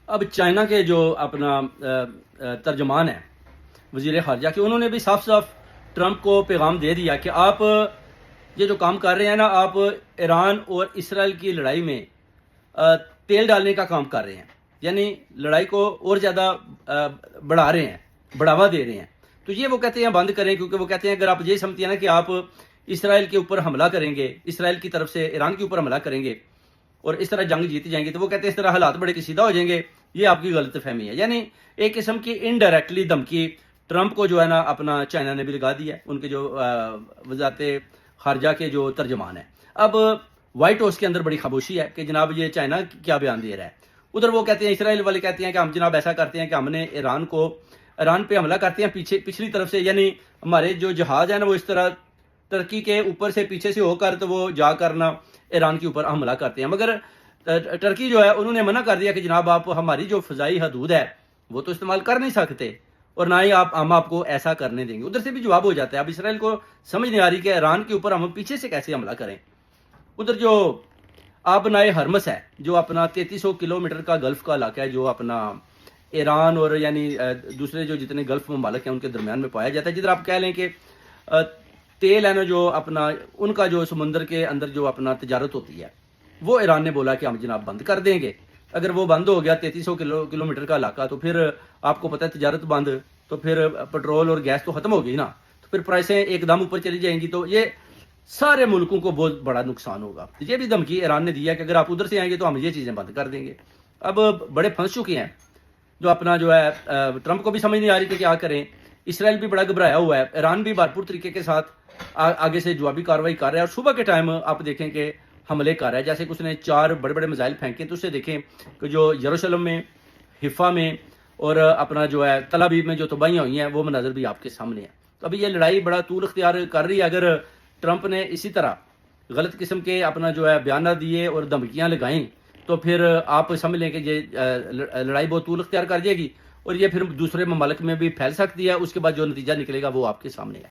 اب چائنا کے جو اپنا ترجمان ہیں وزیر خارجہ کے، انہوں نے بھی صاف صاف ٹرمپ کو پیغام دے دیا کہ آپ یہ جو کام کر رہے ہیں نا، آپ ایران اور اسرائیل کی لڑائی میں تیل ڈالنے کا کام کر رہے ہیں، یعنی لڑائی کو اور زیادہ بڑھا رہے ہیں، بڑھاوا دے رہے ہیں۔ تو یہ وہ کہتے ہیں بند کریں، کیونکہ وہ کہتے ہیں اگر آپ یہ سمجھتے ہیں نا کہ آپ اسرائیل کے اوپر حملہ کریں گے، اسرائیل کی طرف سے ایران کے اوپر حملہ کریں گے اور اس طرح جنگ جیت جائیں گے، تو وہ کہتے ہیں اس طرح حالات بڑے کشیدہ ہو جائیں گے، یہ آپ کی غلط فہمی ہے۔ یعنی ایک قسم کی انڈائریکٹلی دھمکی ٹرمپ کو جو ہے نا اپنا چائنا نے بھی لگا دی ہے، ان کے جو وزارت خارجہ کے جو ترجمان ہیں۔ اب وائٹ ہاؤس کے اندر بڑی خاموشی ہے کہ جناب یہ چائنا کیا بیان دے رہا ہے۔ ادھر وہ کہتے ہیں، اسرائیل والے کہتے ہیں کہ ہم جناب ایسا کرتے ہیں کہ ہم نے ایران پہ حملہ کرتے ہیں پچھلی طرف سے، یعنی ہمارے جو جہاز ہیں نا وہ اس طرح ترکی کے اوپر سے پیچھے سے ہو کر تو وہ جا کر نا ایران کے اوپر حملہ کرتے ہیں، مگر ٹرکی جو ہے انہوں نے منع کر دیا کہ جناب آپ ہماری جو فضائی حدود ہے وہ تو استعمال کر نہیں سکتے اور نہ ہی ہم آپ کو ایسا کرنے دیں گے۔ ادھر سے بھی جواب ہو جاتا ہے۔ اب اسرائیل کو سمجھ نہیں آ رہی کہ ایران کے اوپر ہم پیچھے سے کیسے حملہ کریں۔ ادھر جو آبنائے ہرمس ہے، جو اپنا 3300 کلومیٹر کا گلف کا علاقہ ہے، جو اپنا ایران اور یعنی دوسرے جو جتنے گلف ممالک ہیں ان کے درمیان میں پایا جاتا ہے، جدھر آپ کہہ لیں کہ تیل ہے نا جو اپنا ان کا جو سمندر کے اندر جو اپنا تجارت ہوتی ہے، وہ ایران نے بولا کہ ہم جناب بند کر دیں گے۔ اگر وہ بند ہو گیا 3300 کلومیٹر کا علاقہ، تو پھر آپ کو پتہ ہے تجارت بند، تو پھر پٹرول اور گیس تو ختم ہو گئی نا، تو پھر پرائسیں ایک دم اوپر چلی جائیں گی، تو یہ سارے ملکوں کو بہت بڑا نقصان ہوگا۔ یہ بھی دھمکی ایران نے دیا کہ اگر آپ ادھر سے آئیں گے تو ہم یہ چیزیں بند کر دیں گے۔ اب بڑے پھنس چکے ہیں، جو اپنا جو ہے ٹرمپ کو بھی سمجھ نہیں آ رہی کہ کیا کریں، اسرائیل بھی بڑا گھبرایا ہوا ہے، ایران بھی بھرپور طریقے کے ساتھ آگے سے جوابی کارروائی کر رہا ہے، اور صبح کے ٹائم آپ دیکھیں کہ حملے کر رہا ہے، جیسے کہ اس نے 4 بڑے بڑے میزائل پھینکے، تو اسے دیکھیں کہ جو یروشلم میں، حفا میں اور اپنا جو ہے تل ابیب میں جو تباہیاں ہوئی ہیں وہ مناظر بھی آپ کے سامنے ہیں۔ تو ابھی یہ لڑائی بڑا طول اختیار کر رہی ہے۔ اگر ٹرمپ نے اسی طرح غلط قسم کے اپنا جو ہے بیانات دیے اور دھمکیاں لگائیں تو پھر آپ سمجھ لیں کہ یہ لڑائی بہت طول اختیار کر جائے گی اور یہ پھر دوسرے ممالک میں بھی پھیل سکتی ہے۔ اس کے بعد جو نتیجہ نکلے گا وہ آپ کے سامنے ہے۔